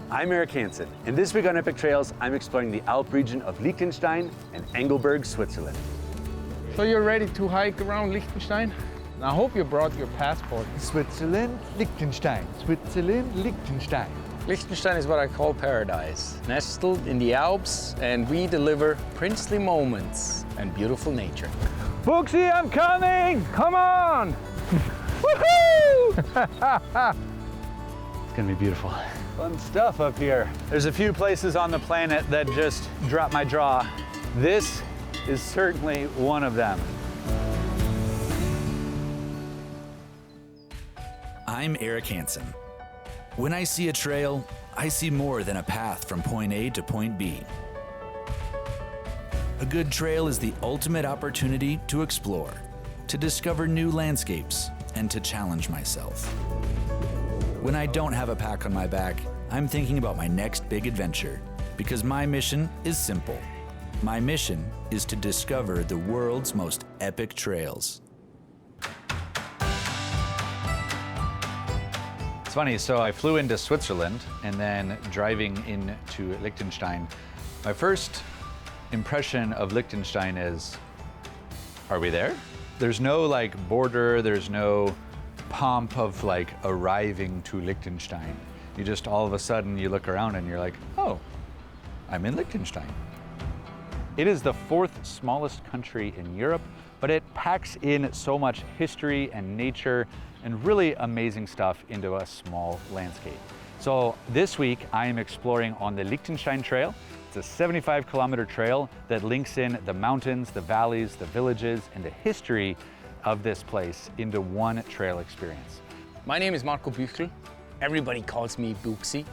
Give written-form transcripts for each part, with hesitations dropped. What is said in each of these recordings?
I'm Eric Hanson, and this week on Epic Trails, I'm exploring the Alp region of Liechtenstein and Engelberg, Switzerland. So you're ready to hike around Liechtenstein? I hope you brought your passport. Switzerland, Liechtenstein. Switzerland, Liechtenstein. Liechtenstein is what I call paradise, nestled in the Alps, and we deliver princely moments and beautiful nature. Buxi, I'm coming! Come on! Woohoo! It's gonna be beautiful. Fun stuff up here. There's a few places on the planet that just drop my jaw. This is certainly one of them. I'm Eric Hanson. When I see a trail, I see more than a path from point A to point B. A good trail is the ultimate opportunity to explore, to discover new landscapes, and to challenge myself. When I don't have a pack on my back, I'm thinking about my next big adventure, because my mission is simple. My mission is to discover the world's most epic trails. It's funny, so I flew into Switzerland and then driving into Liechtenstein. My first impression of Liechtenstein is, are we there? There's no like border, there's no pomp of like arriving to Liechtenstein. You just all of a sudden you look around and you're like, oh, I'm in Liechtenstein. It is the fourth smallest country in Europe, but it packs in so much history and nature and really amazing stuff into a small landscape. So this week I am exploring on the Liechtenstein Trail. It's a 75-kilometer trail that links in the mountains, the valleys, the villages, and the history of this place into one trail experience. My name is Marco Büchel. Everybody calls me Buxi.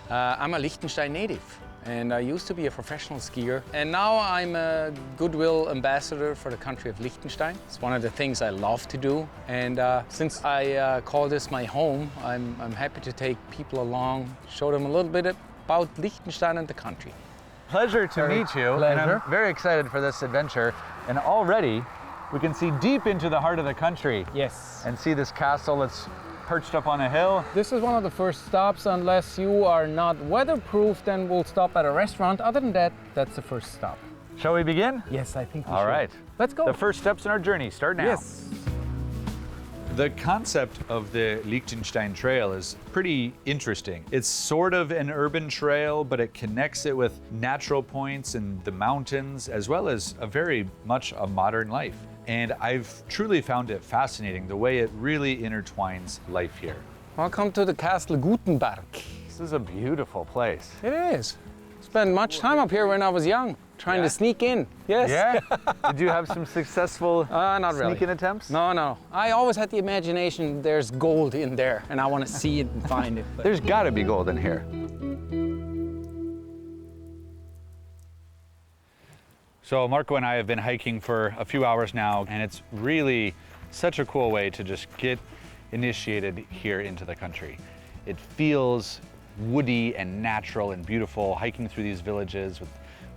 I'm a Liechtenstein native, and I used to be a professional skier. And now I'm a goodwill ambassador for the country of Liechtenstein. It's one of the things I love to do. And since I call this my home, I'm happy to take people along, show them a little bit about Liechtenstein and the country. Pleasure to meet you, and I'm very excited for this adventure. And already we can see deep into the heart of the country. Yes. And see this castle that's perched up on a hill. This is one of the first stops. Unless you are not weatherproof, then we'll stop at a restaurant. Other than that, that's the first stop. Shall we begin? Yes, I think we All should. right. Let's go. The first steps in our journey start now. Yes. The concept of the Liechtenstein Trail is pretty interesting. It's sort of an urban trail, but it connects it with natural points and the mountains, as well as a very much a modern life. And I've truly found it fascinating the way it really intertwines life here. Welcome to the Castle Gutenberg. This is a beautiful place. It is. Spent much time up here when I was young, trying to sneak in. Yes. Yeah? Did you have some successful Not really. sneaking attempts? No. I always had the imagination there's gold in there, and I want to see it and find it. But There's got to be gold in here. So Marco and I have been hiking for a few hours now, and it's really such a cool way to just get initiated here into the country. It feels woody and natural and beautiful, hiking through these villages with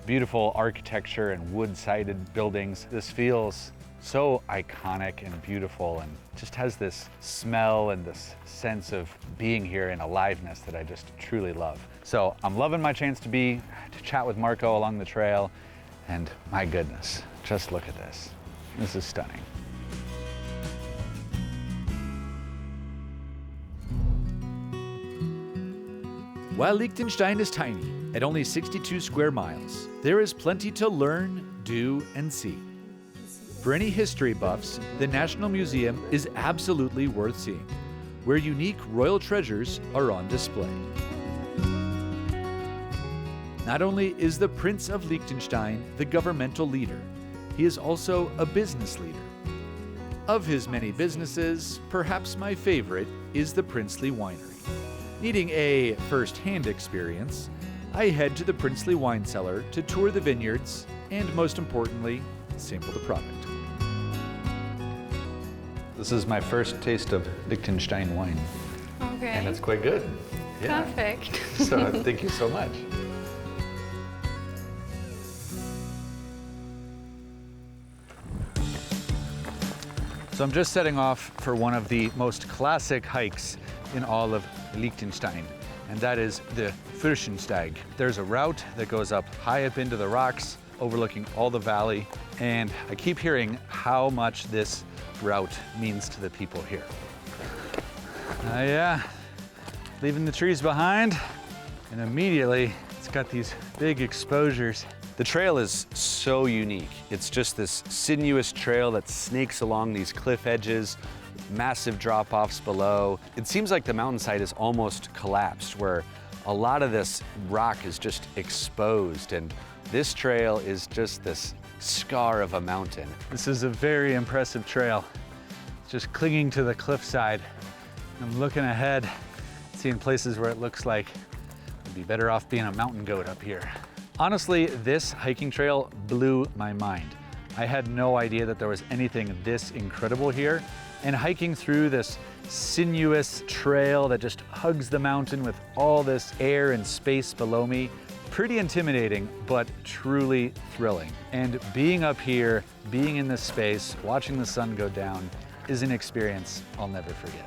beautiful architecture and wood-sided buildings. This feels so iconic and beautiful, and just has this smell and this sense of being here and aliveness that I just truly love. So I'm loving my chance to chat with Marco along the trail. And my goodness, just look at this. This is stunning. While Liechtenstein is tiny, at only 62 square miles, there is plenty to learn, do, and see. For any history buffs, the National Museum is absolutely worth seeing, where unique royal treasures are on display. Not only is the Prince of Liechtenstein the governmental leader, he is also a business leader. Of his many businesses, perhaps my favorite is the Princely Winery. Needing a first-hand experience, I head to the Princely Wine Cellar to tour the vineyards and, most importantly, sample the product. This is my first taste of Liechtenstein wine. Okay. And it's quite good. Yeah. Perfect. So thank you so much. So I'm just setting off for one of the most classic hikes in all of Liechtenstein. and that is the Fürstensteig. There's a route that goes up high up into the rocks, overlooking all the valley, and I keep hearing how much this route means to the people here. Yeah, leaving the trees behind, and immediately it's got these big exposures. The trail is so unique. It's just this sinuous trail that snakes along these cliff edges, with massive drop-offs below. It seems like the mountainside is almost collapsed, where a lot of this rock is just exposed, and this trail is just this scar of a mountain. This is a very impressive trail. It's just clinging to the cliffside. I'm looking ahead, seeing places where it looks like I'd be better off being a mountain goat up here. Honestly, this hiking trail blew my mind. I had no idea that there was anything this incredible here. And hiking through this sinuous trail that just hugs the mountain with all this air and space below me, pretty intimidating, but truly thrilling. And being up here, being in this space, watching the sun go down is an experience I'll never forget.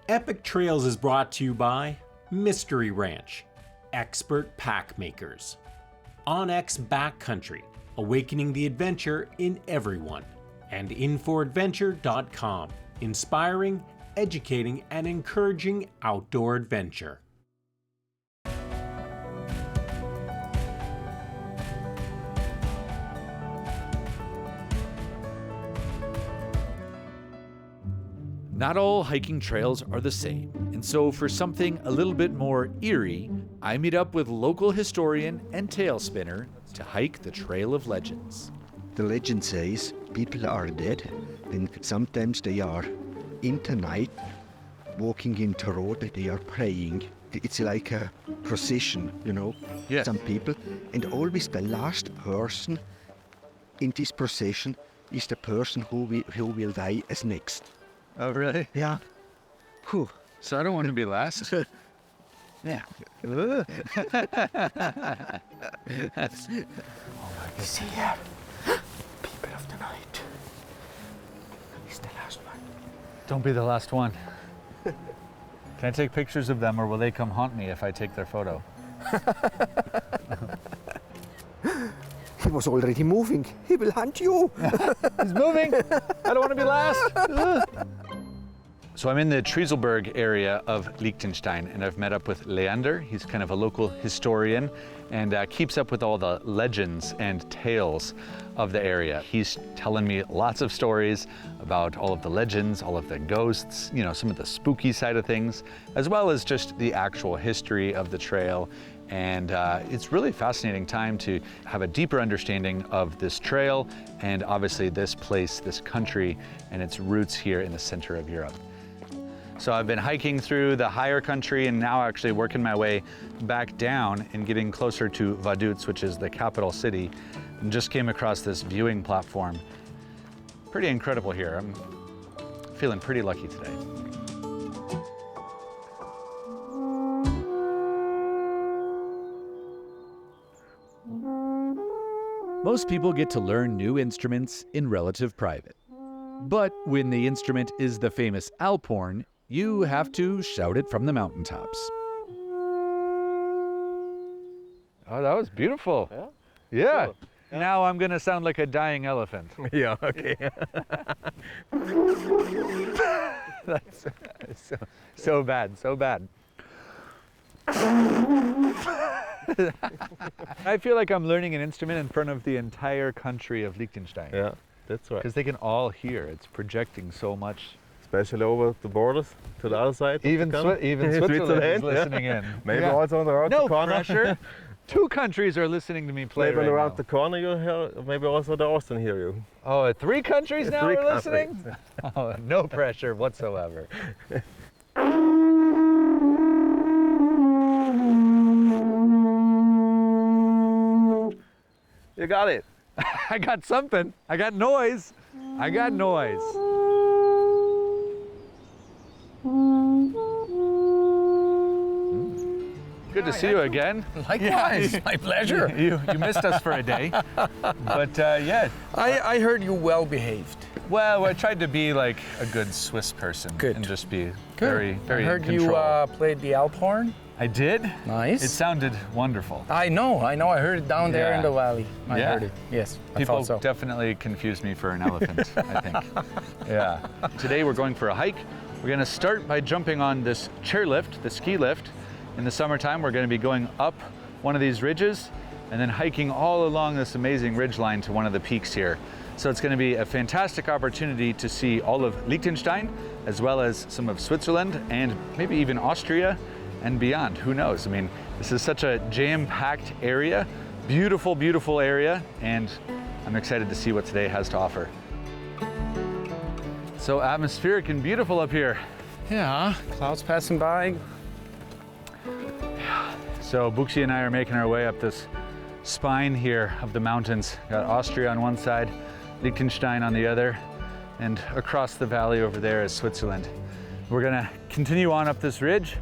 Epic Trails is brought to you by Mystery Ranch, expert pack makers. OnX Backcountry, awakening the adventure in everyone. And InForAdventure.com, inspiring, educating, and encouraging outdoor adventure. Not all hiking trails are the same, and so for something a little bit more eerie, I meet up with local historian and tale spinner to hike the Trail of Legends. The legend says people are dead, and sometimes they are in the night walking in the road, they are praying. It's like a procession, you know, Yes. some people. And always the last person in this procession is the person who will die as next. Oh, really? Yeah. Whew. So I don't want to be last. Yeah. Oh You see here, people of the night. He's the last one. Don't be the last one. Can I take pictures of them, or will they come haunt me if I take their photo? He was already moving. He will hunt you. He's moving! I don't want to be last! So I'm in the Trieselberg area of Liechtenstein, and I've met up with Leander. He's kind of a local historian and keeps up with all the legends and tales of the area. He's telling me lots of stories about all of the legends, all of the ghosts, you know, some of the spooky side of things, as well as just the actual history of the trail. And it's really a fascinating time to have a deeper understanding of this trail and obviously this place, this country, and its roots here in the center of Europe. So I've been hiking through the higher country and now actually working my way back down and getting closer to Vaduz, which is the capital city, and just came across this viewing platform. Pretty incredible here. I'm feeling pretty lucky today. Most people get to learn new instruments in relative private. But when the instrument is the famous Alphorn, you have to shout it from the mountaintops. Oh, that was beautiful. Yeah? Yeah. Cool. Now I'm gonna sound like a dying elephant. Yeah, okay. That's so bad, so bad. I feel like I'm learning an instrument in front of the entire country of Liechtenstein. Yeah, that's right. Because they can all hear. It's projecting so much. Especially over the borders to the other side. Even Switzerland is Switzerland, listening in. Maybe Yeah. also around No the corner. pressure. 2 countries are listening to me play Maybe right around now. the corner you hear, maybe also the Austrian hear you. Oh, 3 countries now 3 are countries. listening? Oh, no pressure whatsoever. You got it. I got something. I got noise. I got noise. Good to see you again. Likewise, my pleasure. You missed us for a day, but yeah. I heard you well behaved. Well, I tried to be like a good Swiss person. Good. And just be very, very I heard in you control. played the Alp horn. I did? Nice. It sounded wonderful. I know. I heard it down there Yeah. in the valley. I Yeah. heard it. Yes, I People thought so. definitely confused me for an elephant, I think. Yeah. Today we're going for a hike. We're gonna start by jumping on this chairlift, the ski lift. In the summertime, we're gonna be going up one of these ridges and then hiking all along this amazing ridge line to one of the peaks here. So it's gonna be a fantastic opportunity to see all of Liechtenstein, as well as some of Switzerland and maybe even Austria and beyond, who knows? I mean, this is such a jam-packed area, beautiful, beautiful area, and I'm excited to see what today has to offer. So atmospheric and beautiful up here. Yeah, clouds passing by. So Buxi and I are making our way up this spine here of the mountains. Got Austria on one side, Liechtenstein on the other, and across the valley over there is Switzerland. We're gonna continue on up this ridge,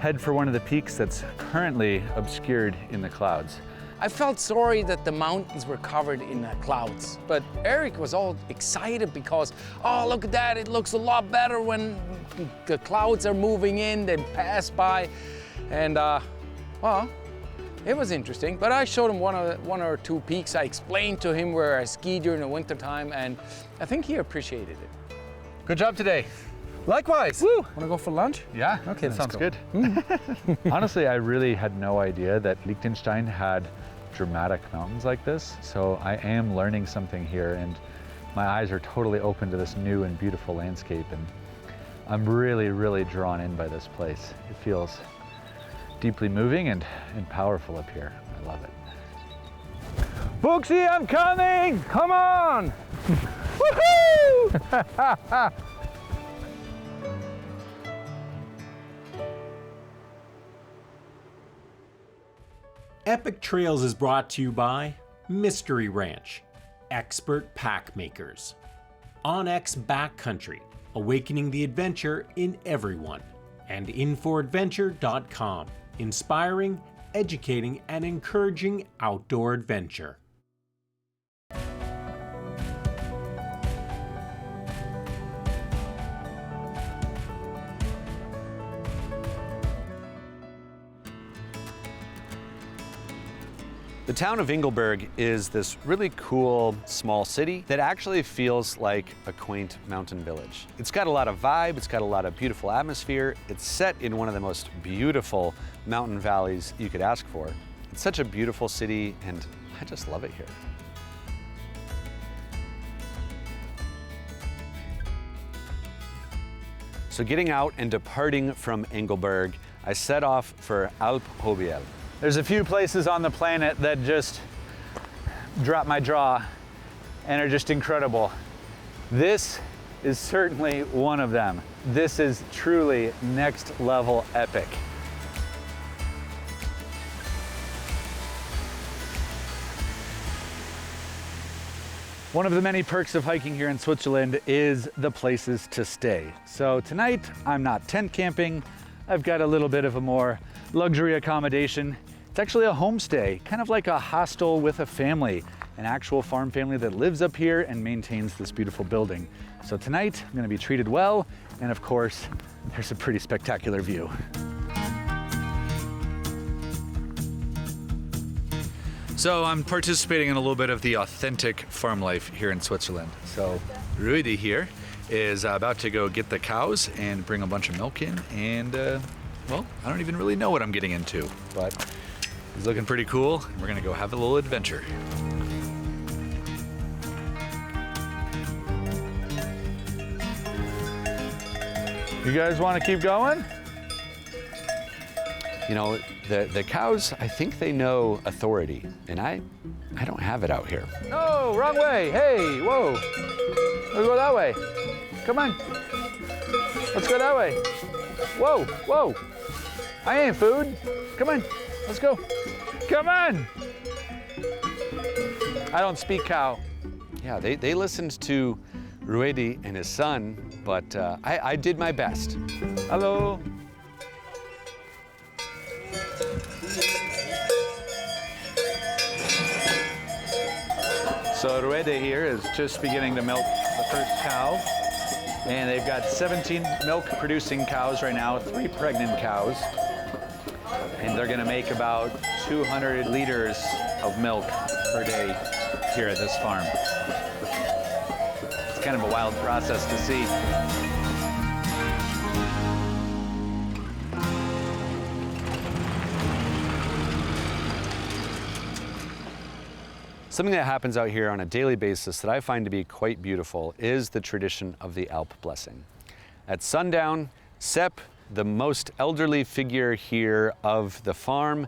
head for one of the peaks that's currently obscured in the clouds. I felt sorry that the mountains were covered in clouds, but Eric was all excited because, oh, look at that, it looks a lot better when the clouds are moving in, they pass by, and well, it was interesting. But I showed him one or two peaks. I explained to him where I ski during the wintertime, and I think he appreciated it. Good job today. Likewise. Woo! Wanna go for lunch? Yeah, Okay, that let's sounds go. good. Honestly, I really had no idea that Liechtenstein had dramatic mountains like this. So I am learning something here, and my eyes are totally open to this new and beautiful landscape. And I'm really, really drawn in by this place. It feels deeply moving and powerful up here. I love it. Buxi, I'm coming! Come on! Woohoo! Epic Trails is brought to you by Mystery Ranch, expert pack makers. OnX Backcountry, awakening the adventure in everyone. And in4adventure.com, inspiring, educating, and encouraging outdoor adventure. The town of Engelberg is this really cool small city that actually feels like a quaint mountain village. It's got a lot of vibe, it's got a lot of beautiful atmosphere. It's set in one of the most beautiful mountain valleys you could ask for. It's such a beautiful city, and I just love it here. So getting out and departing from Engelberg, I set off for Alp Hobiel. There's a few places on the planet that just drop my jaw and are just incredible. This is certainly one of them. This is truly next level epic. One of the many perks of hiking here in Switzerland is the places to stay. So tonight, I'm not tent camping. I've got a little bit of a more luxury accommodation. It's actually a homestay, kind of like a hostel with a family, an actual farm family that lives up here and maintains this beautiful building. So tonight, I'm gonna be treated well, and of course, there's a pretty spectacular view. So I'm participating in a little bit of the authentic farm life here in Switzerland. So Rudy here is about to go get the cows and bring a bunch of milk in, and well, I don't even really know what I'm getting into, but he's looking pretty cool. We're gonna go have a little adventure. You guys want to keep going? You know, the cows, I think they know authority, and I don't have it out here. No, wrong way. Hey, whoa. Let's go that way. Come on. Let's go that way. Whoa, whoa. I ain't food. Come on, let's go. Come on. I don't speak cow. Yeah, they listened to Ruedi and his son, but I did my best. Hello. So Ruede here is just beginning to milk the first cow. And they've got 17 milk producing cows right now, 3 pregnant cows. And they're gonna make about 200 liters of milk per day here at this farm. It's kind of a wild process to see. Something that happens out here on a daily basis that I find to be quite beautiful is the tradition of the Alp blessing. At sundown, Sepp, the most elderly figure here of the farm,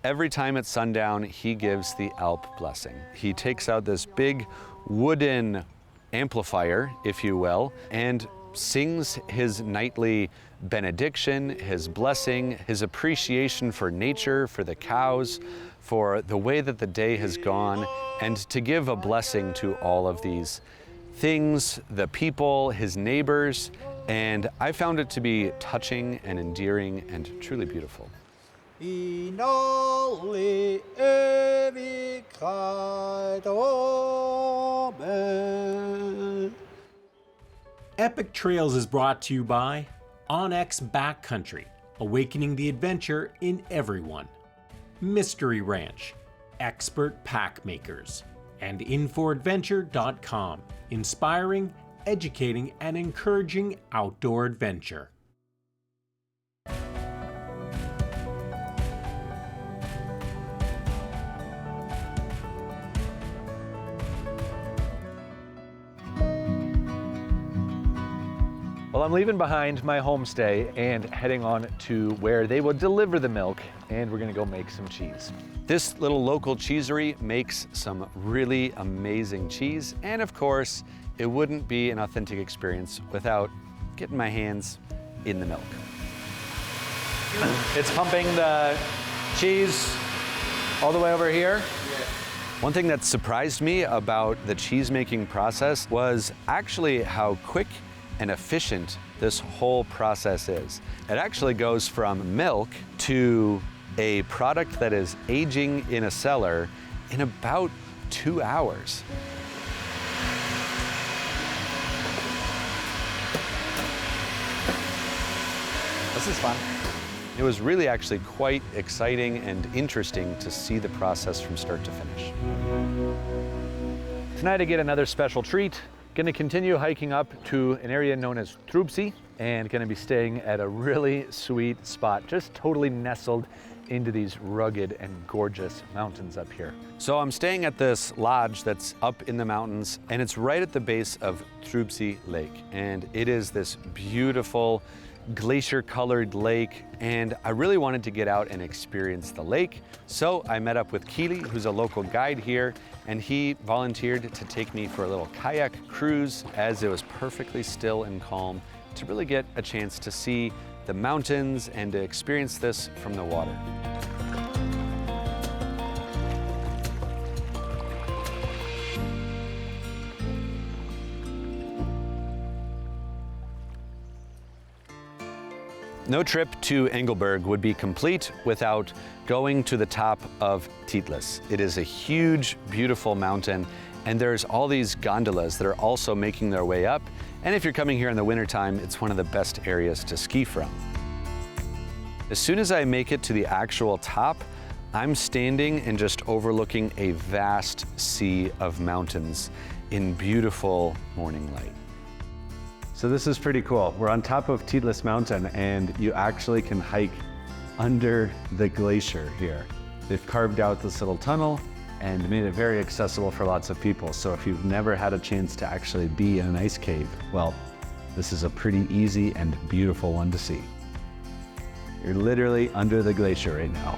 every time at sundown, he gives the Alp blessing. He takes out this big wooden amplifier, if you will, and sings his nightly benediction, his blessing, his appreciation for nature, for the cows, for the way that the day has gone, and to give a blessing to all of these things, the people, his neighbors, and I found it to be touching and endearing and truly beautiful. In alle Ewigkeit, Amen. Epic Trails is brought to you by OnX Backcountry, awakening the adventure in everyone. Mystery Ranch, expert pack makers, and InForAdventure.com, inspiring, educating, and encouraging outdoor adventure. Well, I'm leaving behind my homestay and heading on to where they will deliver the milk, and we're gonna go make some cheese. This little local cheesery makes some really amazing cheese, and of course, it wouldn't be an authentic experience without getting my hands in the milk. It's pumping the cheese all the way over here. One thing that surprised me about the cheese making process was actually how quick and efficient this whole process is. It actually goes from milk to a product that is aging in a cellar in about 2 hours. This is fun. It was really actually quite exciting and interesting to see the process from start to finish. Tonight I get another special treat. Gonna continue hiking up to an area known as Trubsee and gonna be staying at a really sweet spot, just totally nestled into these rugged and gorgeous mountains up here. So I'm staying at this lodge that's up in the mountains, and it's right at the base of Trubsee Lake. And it is this beautiful glacier-colored lake, and I really wanted to get out and experience the lake. So I met up with Keely, who's a local guide here, and he volunteered to take me for a little kayak cruise as it was perfectly still and calm to really get a chance to see the mountains and to experience this from the water. No trip to Engelberg would be complete without going to the top of Titlis. It is a huge, beautiful mountain, and there's all these gondolas that are also making their way up. And if you're coming here in the wintertime, it's one of the best areas to ski from. As soon as I make it to the actual top, I'm standing and just overlooking a vast sea of mountains in beautiful morning light. So this is pretty cool. We're on top of Titlis Mountain, and you actually can hike under the glacier here. They've carved out this little tunnel and made it very accessible for lots of people. So if you've never had a chance to actually be in an ice cave, well, this is a pretty easy and beautiful one to see. You're literally under the glacier right now.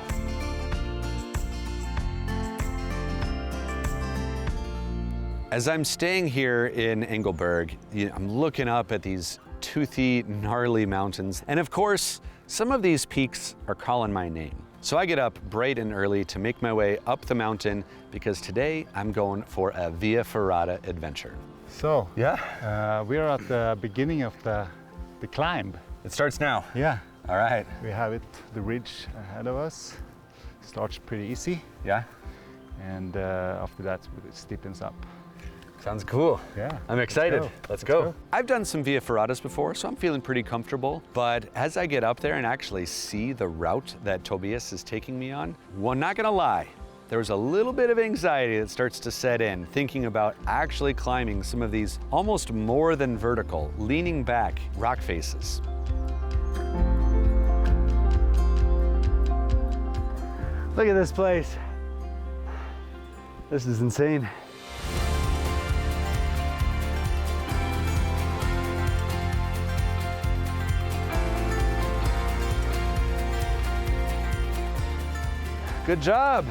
As I'm staying here in Engelberg, I'm looking up at these toothy, gnarly mountains. And of course, some of these peaks are calling my name. So I get up bright and early to make my way up the mountain because today I'm going for a Via Ferrata adventure. So, yeah, we are at the beginning of the climb. It starts now. Yeah. All right. We have the ridge ahead of us. Starts pretty easy. Yeah. and after that it steepens up. Sounds cool. Yeah. I'm excited. Let's go. go. I've done some Via Ferratas before, so I'm feeling pretty comfortable. But as I get up there and actually see the route that Tobias is taking me on, well, I'm not gonna lie, there was a little bit of anxiety that starts to set in, thinking about actually climbing some of these almost more than vertical, leaning back rock faces. Look at this place. This is insane. Good job.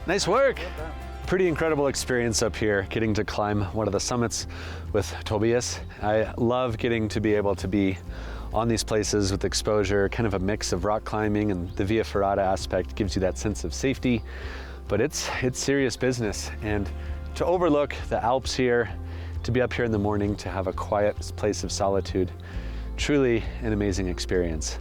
Nice work. Pretty incredible experience up here, getting to climb one of the summits with Tobias. I love getting to be able to be on these places with exposure, kind of a mix of rock climbing, and the Via Ferrata aspect gives you that sense of safety, but it's serious business. And to overlook the Alps here, to be up here in the morning, to have a quiet place of solitude, truly an amazing experience.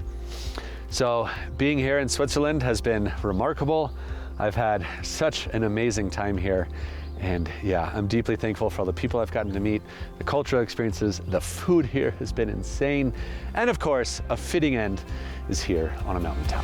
So being here in Switzerland has been remarkable. I've had such an amazing time here. And yeah, I'm deeply thankful for all the people I've gotten to meet, the cultural experiences, the food here has been insane. And of course, a fitting end is here on a mountaintop.